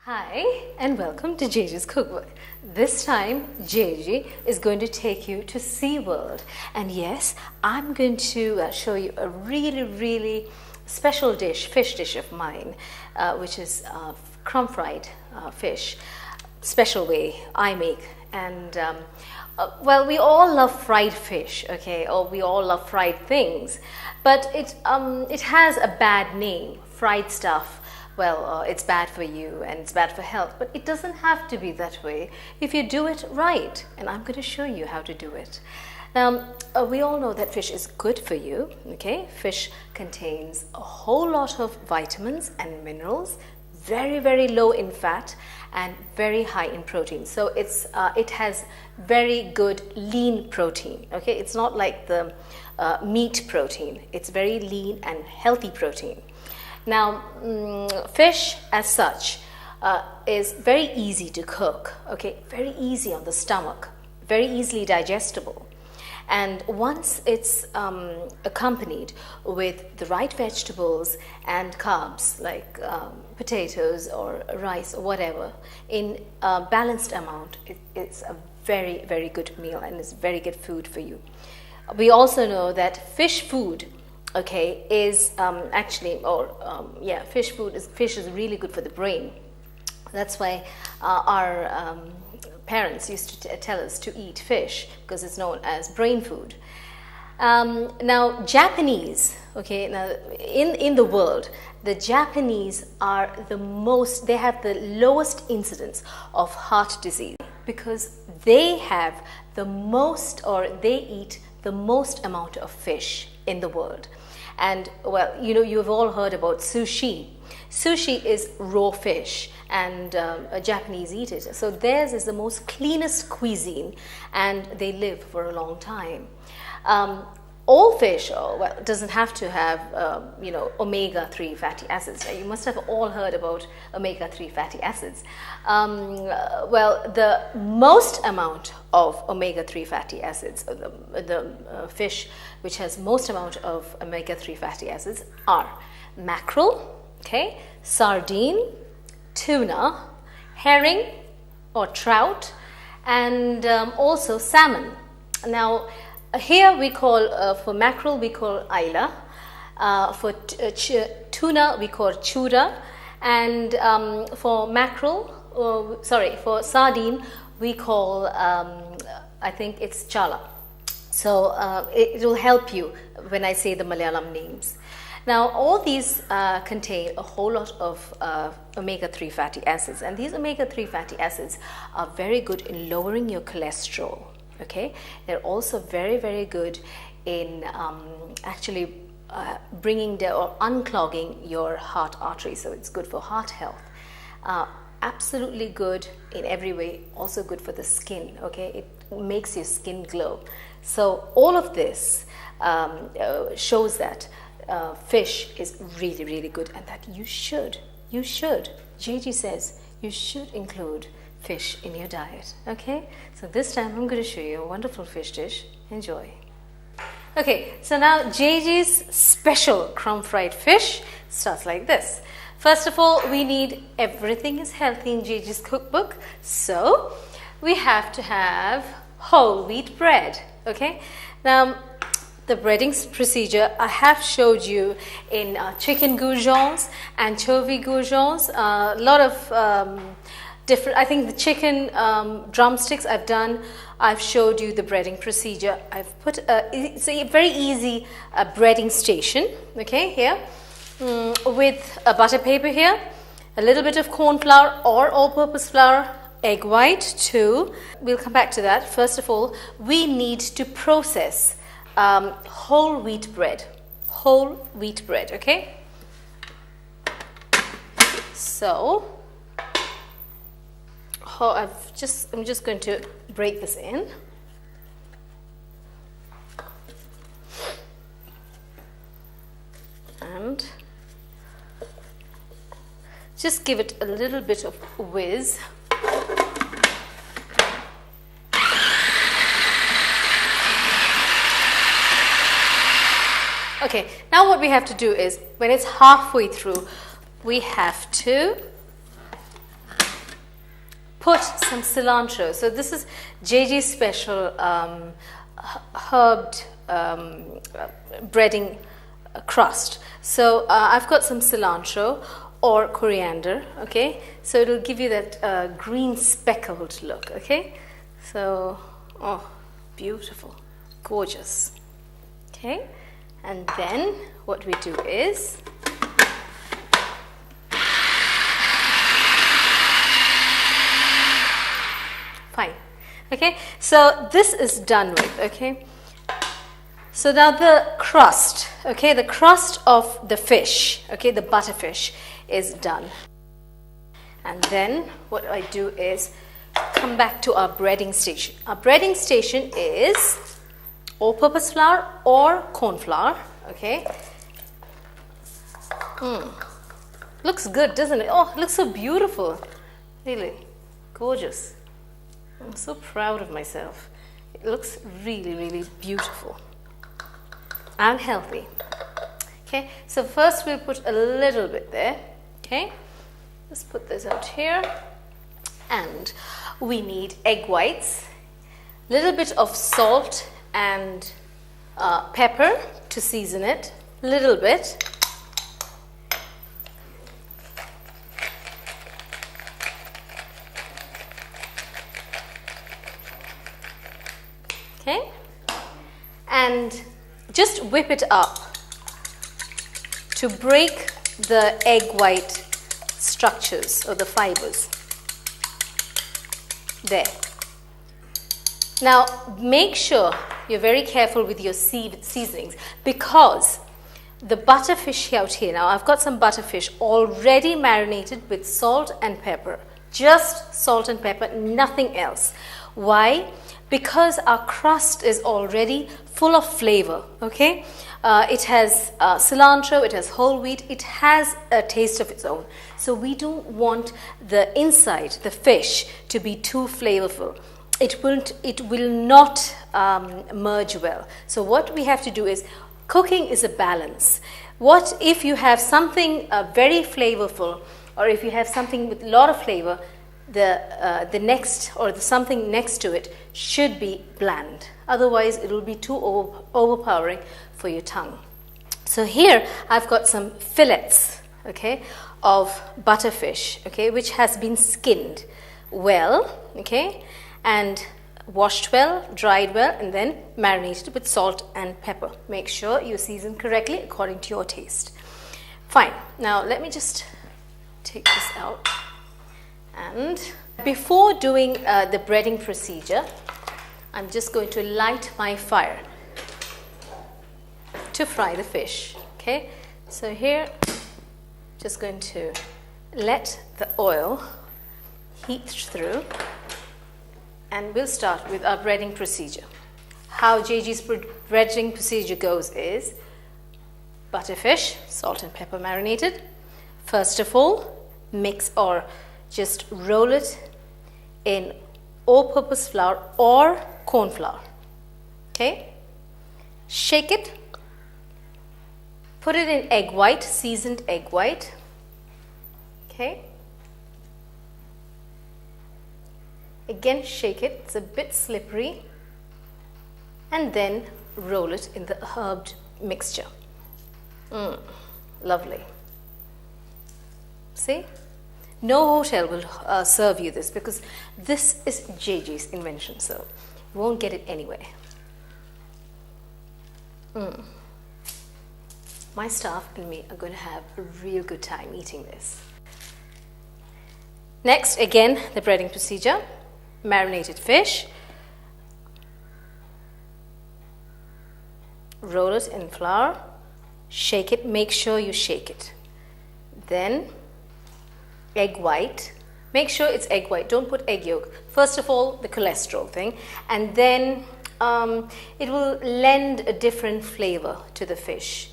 Hi and welcome to Jagee's Cookbook. This time Jagee is going to take you to SeaWorld, and yes, I'm going to show you a really special fish dish of mine, which is crumb fried fish. Special way I make, and well, we all love fried fish, okay, or we all love fried things, but it has a bad name, fried stuff. Well, it's bad for you and it's bad for health, but it doesn't have to be that way if you do it right, and I'm going to show you how to do it. Now, we all know that fish is good for you, okay? Fish contains a whole lot of vitamins and minerals, very low in fat and very high in protein. So it has very good lean protein, okay? It's not like the meat protein. It's very lean and healthy protein. Now, fish as such is very easy to cook, okay? Very easy on the stomach, very easily digestible. And once it's accompanied with the right vegetables and carbs like potatoes or rice or whatever in a balanced amount, it's a very good meal, and it's very good food for you. We also know that fish food, okay, is fish is really good for the brain. That's why our parents used to tell us to eat fish, because it's known as brain food. Now, Japanese, okay, now in the world, the Japanese are they have the lowest incidence of heart disease, because they have they eat the most amount of fish in the world. And well, you've all heard about sushi. Sushi is raw fish, and Japanese eat it. So theirs is the most cleanest cuisine, and they live for a long time. All fish, doesn't have to have omega-3 fatty acids. You must have all heard about omega-3 fatty acids. Well, the most amount of omega-3 fatty acids, the fish which has most amount of omega-3 fatty acids are mackerel, okay, sardine, tuna, herring or trout, and also salmon. Now, here we call, for mackerel we call Isla, for tuna we call Chura, and for sardine we call, I think it's Chala. So it will help you when I say the Malayalam names. Now, all these contain a whole lot of omega-3 fatty acids, and these omega-3 fatty acids are very good in lowering your cholesterol. Okay, they're also very good in actually bringing down or unclogging your heart artery. So it's good for heart health. Absolutely good in every way. Also good for the skin. Okay, it makes your skin glow. So all of this shows that fish is really good, and that you should. Jagee says you should include fish in your diet. Okay, so this time I'm going to show you a wonderful fish dish. Enjoy. Okay, so now Jagee's special crumb fried fish starts like this. First of all, we need everything is healthy in Jagee's cookbook, so we have to have whole wheat bread. Okay, now the breading procedure I have showed you in chicken goujons, anchovy goujons, a lot of different. I think the chicken drumsticks I've showed you the breading procedure. I've put it's a very easy breading station, okay, here, with a butter paper here, a little bit of corn flour or all-purpose flour, egg white too. We'll come back to that. First of all, we need to process whole wheat bread, okay? So I'm just going to break this in. And just give it a little bit of whiz. Okay, now what we have to do is, when it's halfway through, we have to put some cilantro. So this is Jagee's special herbed breading crust. So I've got some cilantro or coriander, okay? So it'll give you that green speckled look, okay? So, oh, beautiful, gorgeous, okay? And then what we do is fine, okay? So this is done with, okay? So now the crust, okay, the crust of the fish, okay, the butterfish is done. And then what I do is come back to our breading station. Our breading station is all-purpose flour or corn flour, okay. Looks good, doesn't it? Oh, it looks so beautiful. Really, gorgeous. I'm so proud of myself. It looks really, really beautiful and healthy. Okay, so first we'll put a little bit there. Okay, let's put this out here. And we need egg whites, a little bit of salt and pepper to season it, a little bit. Okay, and just whip it up to break the egg white structures or the fibers. There. Now make sure you're very careful with your seasonings, because the butterfish out here, now I've got some butterfish already marinated with salt and pepper, just salt and pepper, nothing else. Why? Because our crust is already full of flavor, okay? It has cilantro, it has whole wheat, it has a taste of its own. So we don't want the inside, the fish, to be too flavorful. It will not merge well. So what we have to do is, cooking is a balance. What if you have something very flavorful, or if you have something with a lot of flavor, the next or the something next to it should be bland. Otherwise, it will be too overpowering for your tongue. So here I've got some fillets, okay, of butterfish, okay, which has been skinned well, okay, and washed well, dried well, and then marinated with salt and pepper. Make sure you season correctly according to your taste. Fine. Now let me just take this out. And before doing the breading procedure, I'm just going to light my fire to fry the fish. Okay, so here, just going to let the oil heat through, and we'll start with our breading procedure. How Jagee's breading procedure goes is butterfish, salt and pepper marinated. First of all, mix or just roll it in all-purpose flour or corn flour. Okay, shake it, put it in egg white, seasoned egg white. Okay, again shake it, it's a bit slippery, and then roll it in the herbed mixture. Lovely. See? No hotel will serve you this, because this is Jagee's invention, so you won't get it anywhere. My staff and me are going to have a real good time eating this. Next, again, the breading procedure. Marinated fish. Roll it in flour. Shake it. Make sure you shake it. Then egg white. Make sure it's egg white. Don't put egg yolk. First of all, the cholesterol thing. And then it will lend a different flavor to the fish.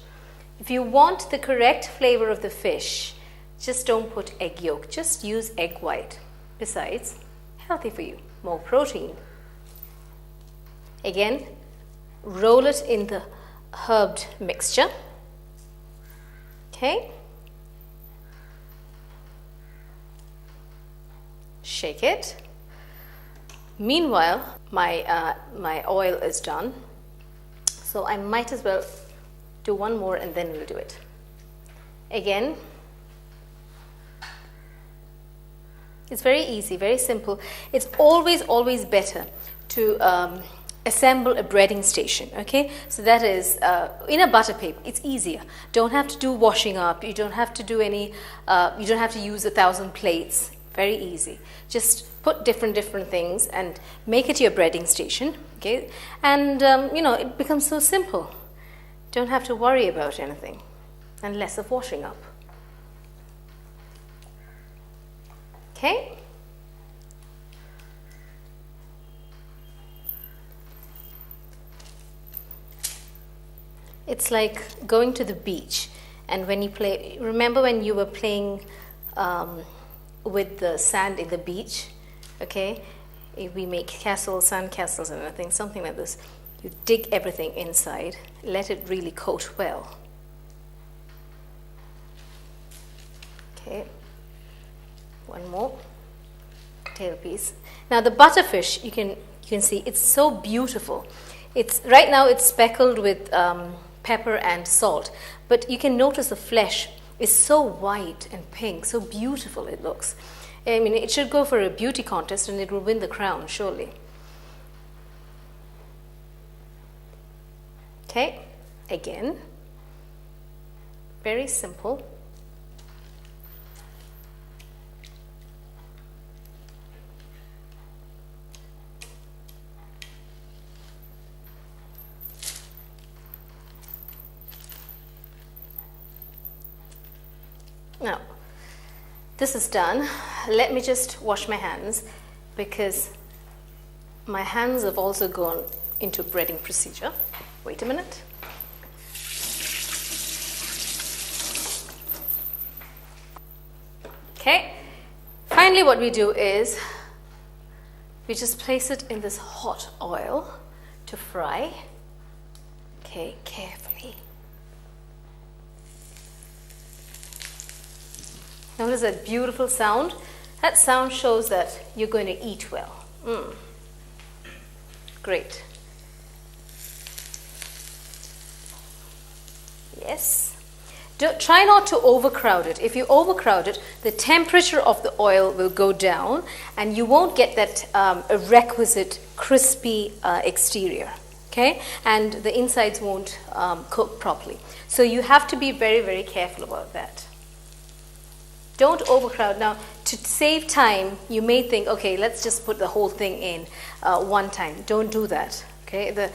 If you want the correct flavor of the fish, just don't put egg yolk. Just use egg white. Besides, healthy for you. More protein. Again, roll it in the herbed mixture. Okay. shake it. Meanwhile, my oil is done, so I might as well do one more and then we'll do it. Again, it's very easy, very simple. It's always better to assemble a breading station, okay? So that is, in a butter paper, it's easier. Don't have to do washing up, you don't have to do any, you don't have to use 1,000 plates. Very easy. Just put different things and make it your breading station, okay? And, it becomes so simple. Don't have to worry about anything, and less of washing up. Okay? It's like going to the beach, and when you play, remember when you were playing with the sand in the beach, okay? We make castles, sand castles and everything, something like this. You dig everything inside, let it really coat well. Okay, one more tail piece. Now the butterfish, you can see it's so beautiful. It's right now it's speckled with pepper and salt, but you can notice the flesh is so white and pink, so beautiful it looks. I mean, it should go for a beauty contest and it will win the crown, surely. Okay, again, very simple. Now, this is done. Let me just wash my hands because my hands have also gone into breading procedure. Wait a minute. Okay. Finally, what we do is we just place it in this hot oil to fry. Okay, carefully. Notice that beautiful sound? That sound shows that you're going to eat well. Great. Yes. Try not to overcrowd it. If you overcrowd it, the temperature of the oil will go down and you won't get that requisite crispy exterior. Okay? And the insides won't cook properly. So you have to be very, very careful about that. Don't overcrowd. Now, to save time, you may think, okay, let's just put the whole thing in one time. Don't do that. Okay, the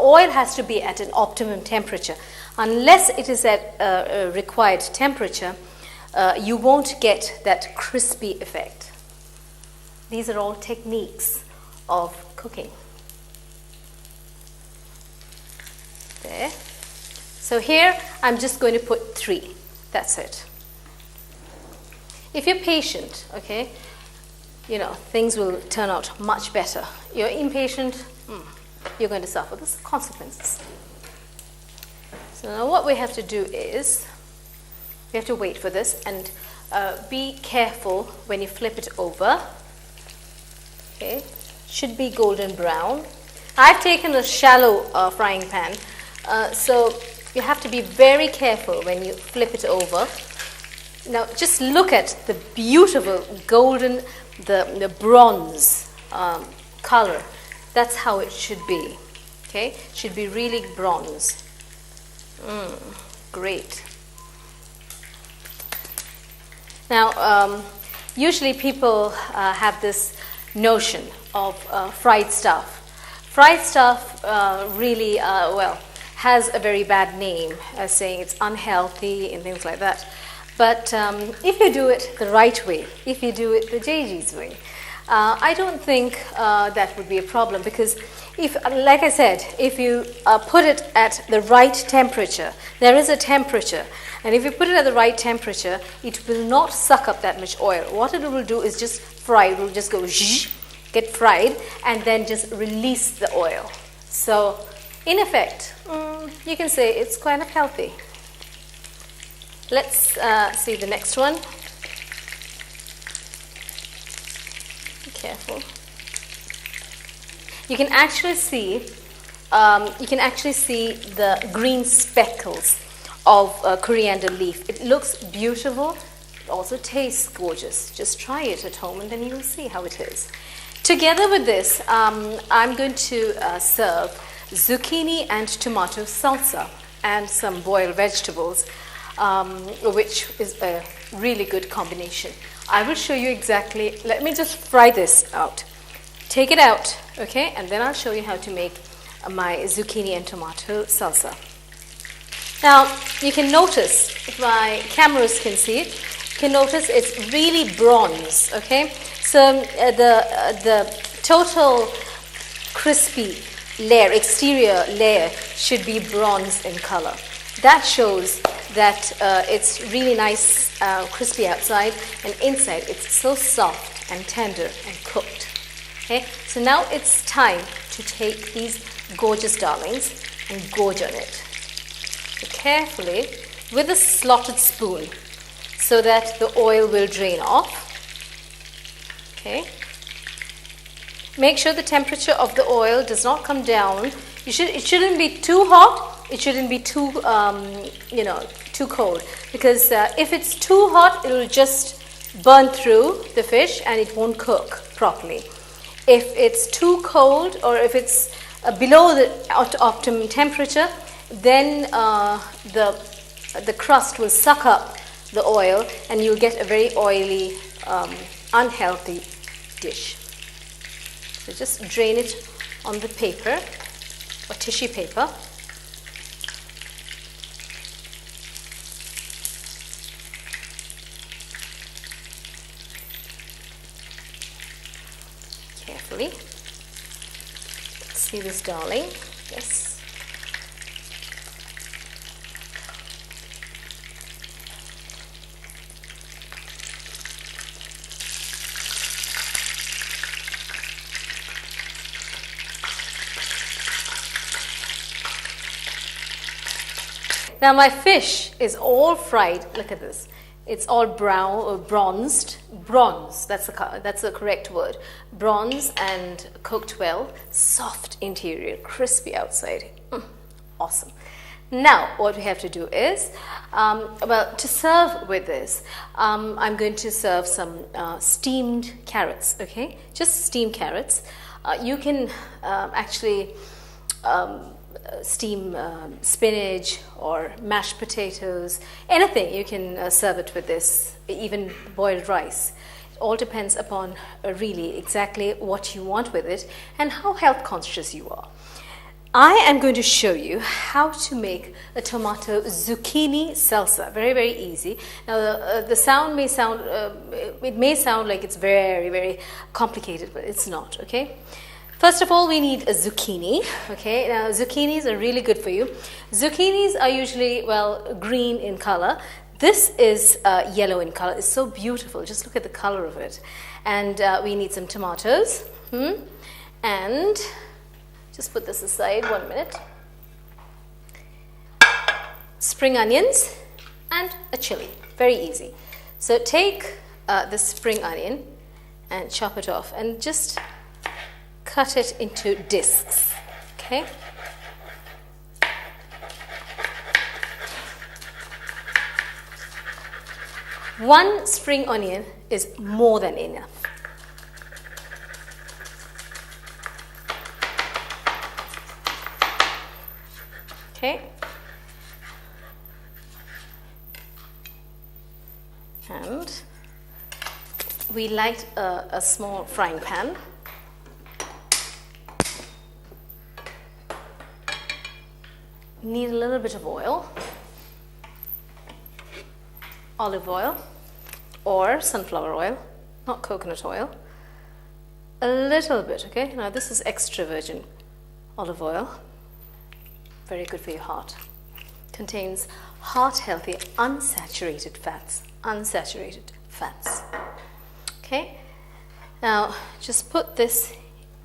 oil has to be at an optimum temperature. Unless it is at a required temperature, you won't get that crispy effect. These are all techniques of cooking. There. So here, I'm just going to put 3. That's it. If you're patient, okay, things will turn out much better. You're impatient, you're going to suffer. This is consequences. So now what we have to do is, we have to wait for this and be careful when you flip it over. Okay, should be golden brown. I've taken a shallow frying pan, so you have to be very careful when you flip it over. Now just look at the beautiful golden, the bronze color. That's how it should be. Okay, it should be really bronze. Great. Now, usually people have this notion of fried stuff. Fried stuff really, has a very bad name, as saying it's unhealthy and things like that. But if you do it the right way, if you do it the Jagee's way, I don't think that would be a problem, because like I said, if you put it at the right temperature, there is a temperature, and if you put it at the right temperature, it will not suck up that much oil. What it will do is just fry. It will just go zhh, get fried, and then just release the oil. So, in effect, you can say it's kind of healthy. Let's see the next one. Careful. You can actually see the green speckles of coriander leaf. It looks beautiful. It also tastes gorgeous. Just try it at home and then you will see how it is. Together with this, I'm going to serve zucchini and tomato salsa and some boiled vegetables, which is a really good combination. I will show you exactly. Let me just fry this out. Take it out, okay, and then I'll show you how to make my zucchini and tomato salsa. Now, you can notice, if my cameras can see it, you can notice it's really bronze, okay? So the total crispy layer, exterior layer, should be bronze in color. That shows that it's really nice, crispy outside, and inside it's so soft and tender and cooked. Okay, so now it's time to take these gorgeous darlings and gorge on it. So carefully with a slotted spoon so that the oil will drain off. Okay. Make sure the temperature of the oil does not come down. It shouldn't be too hot. It shouldn't be too too cold, because if it's too hot, it will just burn through the fish and it won't cook properly. If it's too cold, or if it's below the optimum temperature, then the crust will suck up the oil and you'll get a very oily, unhealthy dish. So just drain it on the paper or tissue paper. Carefully. See this, darling? Yes. Now my fish is all fried. Look at this. It's all brown or bronzed. Bronze, that's the correct word. Bronze and cooked well. Soft interior, crispy outside. Awesome. Now what we have to do is, to serve with this, I'm going to serve some steamed carrots, okay? Just steamed carrots. You can actually steam spinach or mashed potatoes, anything. You can serve it with this, even boiled rice. It all depends upon really exactly what you want with it and how health conscious you are. I am going to show you how to make a tomato zucchini salsa. Very, very easy. Now the sound may sound, it may sound like it's very, very complicated, but it's not, okay? First of all, we need a zucchini. Okay, now zucchinis are really good for you. Zucchinis are usually, well, green in color. This is yellow in color. It's so beautiful. Just look at the color of it. And we need some tomatoes. And just put this aside 1 minute. Spring onions and a chili. Very easy. So take the spring onion and chop it off and just cut it into discs, okay? One spring onion is more than enough. Okay? And we light a small frying pan. Need a little bit of oil, olive oil or sunflower oil, not coconut oil. A little bit, okay? Now this is extra virgin olive oil. Very good for your heart. Contains heart healthy unsaturated fats. Unsaturated fats. Okay? Now just put this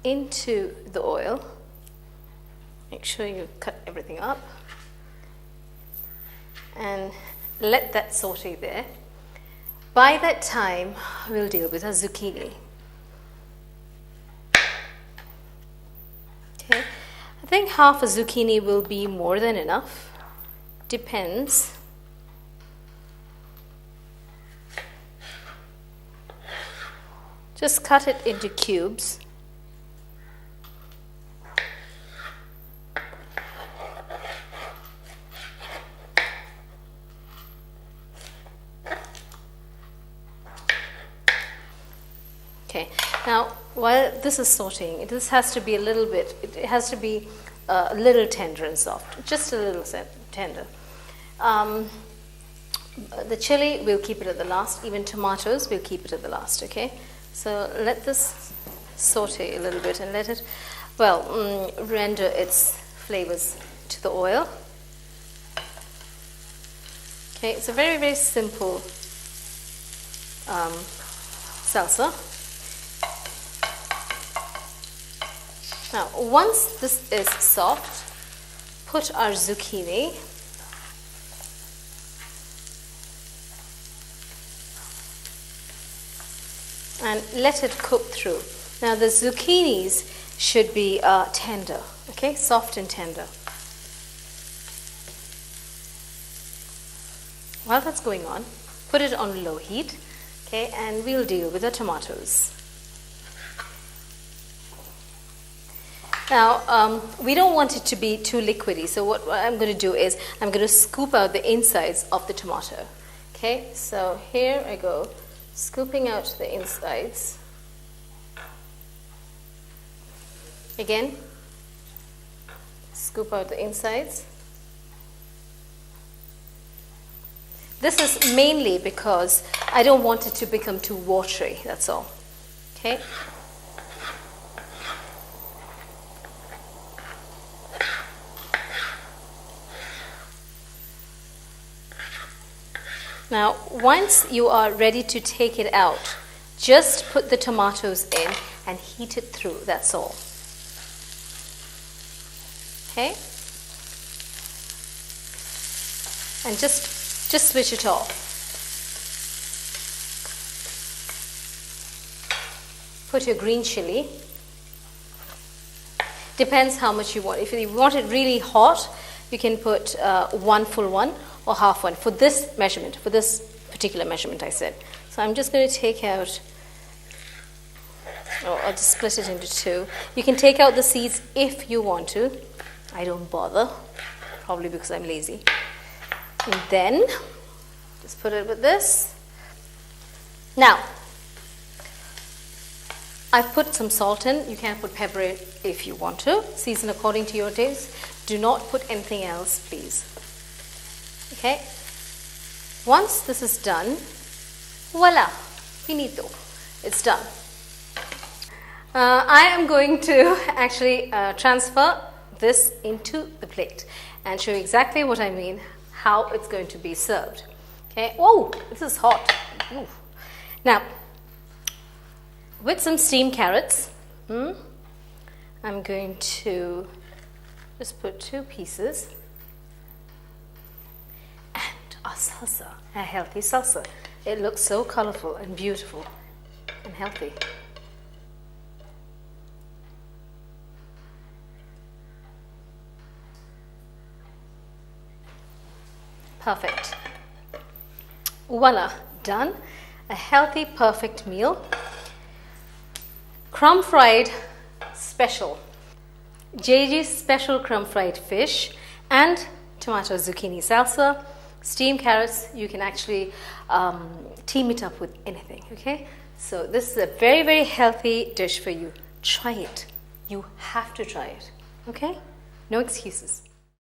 into the oil. Make sure you cut everything up and let that saute there. By that time, we'll deal with our zucchini. think half a zucchini will be more than enough. Depends. Just cut it into cubes. Okay, now while this is sauteing, this has to be a little bit, it has to be a little tender and soft, just a little tender. The chili, we'll keep it at the last. Even tomatoes, we'll keep it at the last, okay? So let this saute a little bit and let it, render its flavors to the oil. Okay, it's a very, very simple salsa. Now, once this is soft, put our zucchini. And let it cook through. Now, the zucchinis should be tender, okay, soft and tender. While that's going on, put it on low heat, okay, and we'll deal with the tomatoes. Now, we don't want it to be too liquidy, so what I'm going to do is I'm going to scoop out the insides of the tomato. Okay, so here I go, scooping out the insides. Again, scoop out the insides. This is mainly because I don't want it to become too watery, that's all. Okay. Now, once you are ready to take it out, just put the tomatoes in and heat it through, that's all. Okay? And just switch it off. Put your green chili. Depends how much you want. If you want it really hot, you can put one full one or half one for this measurement, for this particular measurement I said. So I'm just going to take out, I'll just split it into two. You can take out the seeds if you want to. I don't bother, probably because I'm lazy. And then, just put it with this. Now, I've put some salt in. You can put pepper in if you want to. Season according to your taste. Do not put anything else, please. Okay, once this is done, voila, finito, it's done. I am going to actually transfer this into the plate and show you exactly what I mean, how it's going to be served. Okay, oh, this is hot. Ooh. Now, with some steamed carrots, I'm going to just put 2 pieces. A salsa, a healthy salsa. It looks so colorful and beautiful and healthy. Perfect. Voila, done. A healthy, perfect meal. Crumb fried special. Jagee's special crumb fried fish and tomato zucchini salsa. Steamed carrots, you can actually team it up with anything, okay? So this is a very, very healthy dish for you. Try it. You have to try it, okay? No excuses.